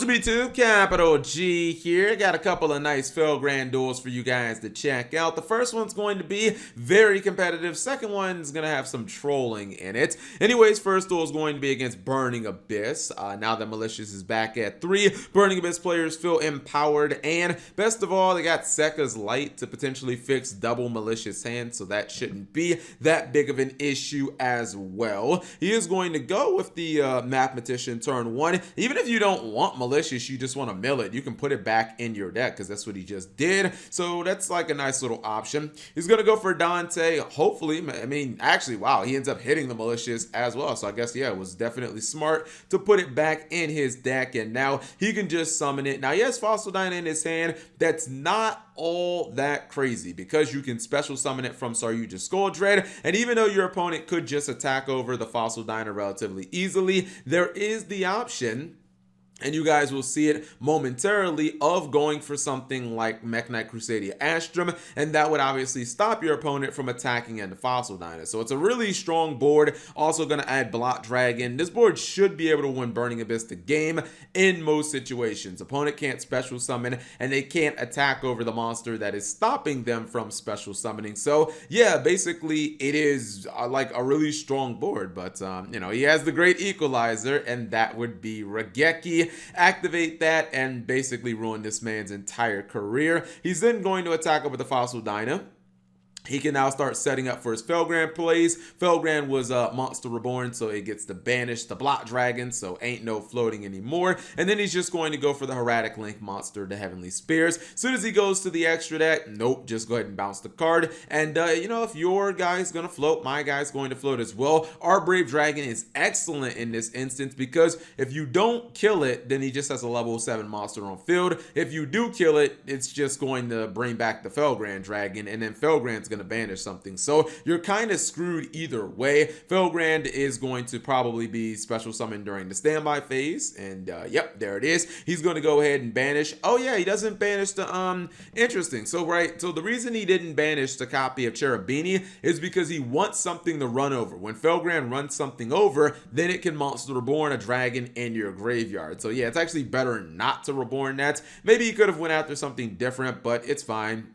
What's up YouTube, Capital G here. Got a couple of nice Felgrand duels for you guys to check out. The first one's going to be very competitive. Second one's going to have some trolling in it. Anyways, first duel is going to be against Burning Abyss. Now that Malicious is back at 3, Burning Abyss players feel empowered. And best of all, they got Sekka's Light to potentially fix double Malicious hands, so that shouldn't be that big of an issue as well. He is going to go with the Mathematician turn 1. Even if you don't want Malicious, you just want to mill it, you can put it back in your deck because that's what he just did. So that's like a nice little option. He's going to go for Dante. Hopefully, I mean, actually, wow, he ends up hitting the Malicious as well. So I guess, yeah, it was definitely smart to put it back in his deck. And now he can just summon it. Now, he has Fossil Dyna in his hand. That's not all that crazy because you can special summon it from Saryuja's Skull Dread. And even though your opponent could just attack over the Fossil Dyna relatively easily, there is the option, and you guys will see it momentarily, of going for something like Mech Knight Crusadia Astrum, and that would obviously stop your opponent from attacking into Fossil Dyna. So it's a really strong board. Also going to add Blot Dragon. This board should be able to win Burning Abyss the game in most situations. Opponent can't special summon, and they can't attack over the monster that is stopping them from special summoning. So yeah, basically it is like a really strong board, but you know, he has the great equalizer, and that would be Raigeki. Activate that and basically ruin this man's entire career. He's then going to attack over the Fossil Dyna. He can now start setting up for his Felgrand plays. Felgrand was Monster Reborn, so it gets to banish the Blot Dragon, so ain't no floating anymore. And then he's just going to go for the Heraldic Link monster, the Heavenly Spears. As soon as he goes to the extra deck, nope, just go ahead and bounce the card. And, you know, if your guy's going to float, my guy's going to float as well. Our Brave Dragon is excellent in this instance because if you don't kill it, then he just has a level 7 monster on field. If you do kill it, it's just going to bring back the Felgrand Dragon, and then Felgrand's going to banish something. So you're kind of screwed either way. Felgrand is going to probably be special summoned during the standby phase, and yep, there it is. He's going to go ahead and banish. Oh yeah, he doesn't banish the interesting. So the reason he didn't banish the copy of Cherubini is because he wants something to run over. When Felgrand runs something over, then it can Monster Reborn a dragon in your graveyard. So yeah, it's actually better not to reborn that. Maybe he could have went after something different, but it's fine.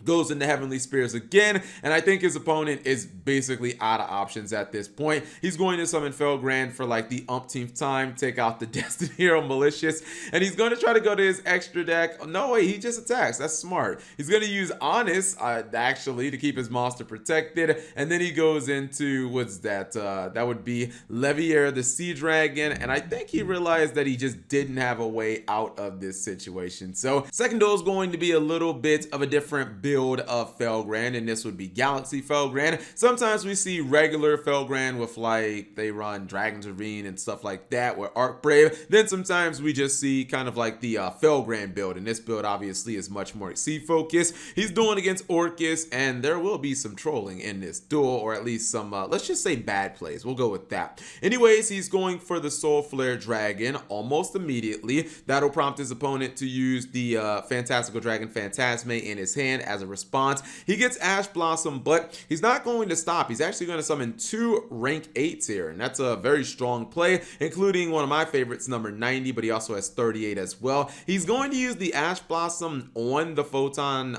Goes into Heavenly Spears again, and I think his opponent is basically out of options at this point. He's going to summon Felgrand for like the umpteenth time, take out the Destiny Hero Malicious, and he's going to try to go to his extra deck. No way, he just attacks. That's smart. He's going to use Honest, actually, to keep his monster protected, and then he goes into, what's that? That would be Leviair, the Sea Dragon, and I think he realized that he just didn't have a way out of this situation. So second duel is going to be a little bit of a different build of Felgrand, and this would be Galaxy Felgrand. Sometimes we see regular Felgrand with like they run Dragon's Ravine and stuff like that with Arc Brave. Then sometimes we just see kind of like the Felgrand build, and this build obviously is much more Sea focused. He's doing against Orcus, and there will be some trolling in this duel, or at least some let's just say bad plays. We'll go with that. Anyways, he's going for the Soul Flare Dragon almost immediately. That'll prompt his opponent to use the Fantastical Dragon Phantasme in his hand as a response. He gets Ash Blossom, but he's not going to stop. He's actually going to summon 2 rank 8s here, and that's a very strong play, including one of my favorites, number 90, but he also has 38 as well. He's going to use the Ash Blossom on the Photon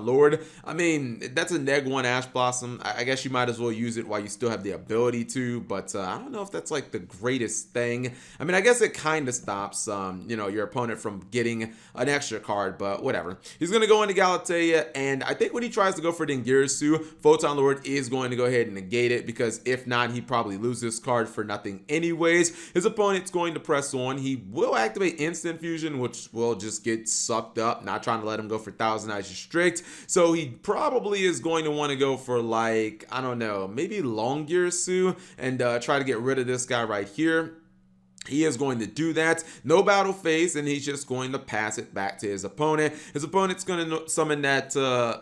Lord. I mean, that's a neg 1 Ash Blossom. I guess you might as well use it while you still have the ability to, but I don't know if that's like the greatest thing. I mean, I guess it kind of stops you know, your opponent from getting an extra card, but whatever. He's going to go into Galatea, and I think when he tries to go for Dingirsu, Photon Lord is going to go ahead and negate it, because if not, he probably loses this card for nothing anyways. His opponent's going to press on. He will activate Instant Fusion, which will just get sucked up, not trying to let him go for Thousand Eyes Restrict. So he probably is going to want to go for, like, I don't know, maybe Longirsu and try to get rid of this guy right here. He is going to do that. No battle phase, and he's just going to pass it back to his opponent. His opponent's going to summon that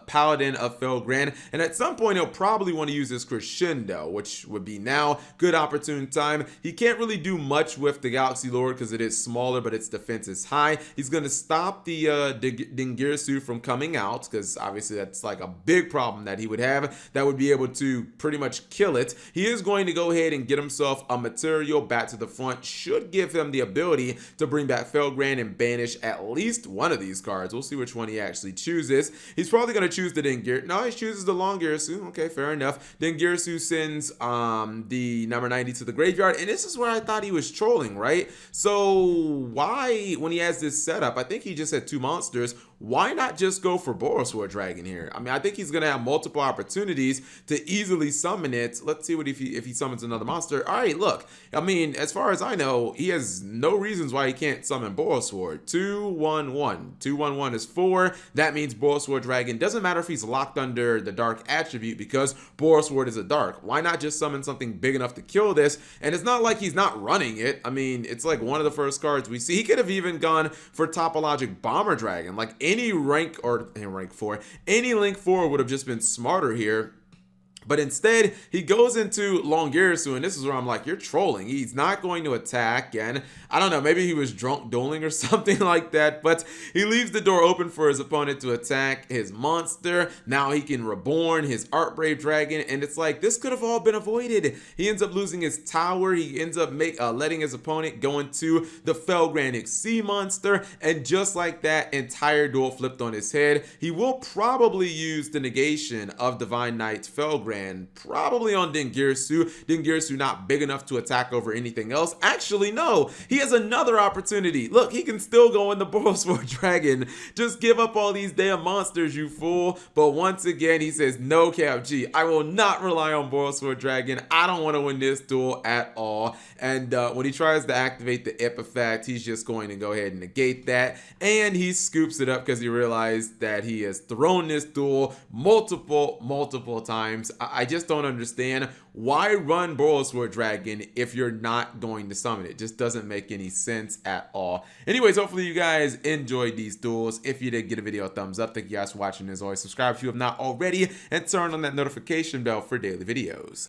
Paladin of Felgrand, and at some point he'll probably want to use his Crescendo, which would be now. Good opportune time. He can't really do much with the Galaxy Lord because it is smaller, but its defense is high. He's going to stop the Dingirsu from coming out, because obviously that's like a big problem that he would have that would be able to pretty much kill it. He is going to go ahead and get himself a material back to the front. Should should give him the ability to bring back Felgrand and banish at least one of these cards. We'll see which one he actually chooses. He's probably going to choose the Dingir. No, he chooses the Longirsu. Okay, fair enough. Dingirsu sends the number 90 to the graveyard, and this is where I thought he was trolling, right? So why, when he has this setup, I think he just had 2 monsters, why not just go for Borosword Dragon here? I mean, I think he's going to have multiple opportunities to easily summon it. Let's see what if he summons another monster. All right, look. I mean, as far as I know, he has no reasons why he can't summon Borosword. 2/1/1. 2/1/1 is 4. That means Borosword Dragon. Doesn't matter if he's locked under the dark attribute because Borosword is a dark. Why not just summon something big enough to kill this? And it's not like he's not running it. I mean, it's like one of the first cards we see. He could have even gone for Topologic Bomber Dragon. Like any rank, or rank 4, any link 4 would have just been smarter here. But instead, he goes into Longirsu, and this is where I'm like, you're trolling. He's not going to attack, and I don't know, maybe he was drunk dueling or something like that, but he leaves the door open for his opponent to attack his monster. Now he can reborn his Artbrave Dragon, and it's like, this could have all been avoided. He ends up losing his tower. He ends up letting his opponent go into the Felgrand XC monster, and just like that, entire duel flipped on his head. He will probably use the negation of Divine Knight Felgrand, probably on Dingirsu. Dingirsu not big enough to attack over anything else. Actually, no. He has another opportunity. Look, he can still go in the Borosword Dragon. Just give up all these damn monsters, you fool. But once again, he says, no, KFG. I will not rely on Borosword Dragon. I don't want to win this duel at all. And when he tries to activate the IP effect, he's just going to go ahead and negate that. And he scoops it up because he realized that he has thrown this duel multiple times. I just don't understand why run Borosword Dragon if you're not going to summon it. It just doesn't make any sense at all. Anyways, hopefully you guys enjoyed these duels. If you did, give a video a thumbs up. Thank you guys for watching. As always, subscribe if you have not already, and turn on that notification bell for daily videos.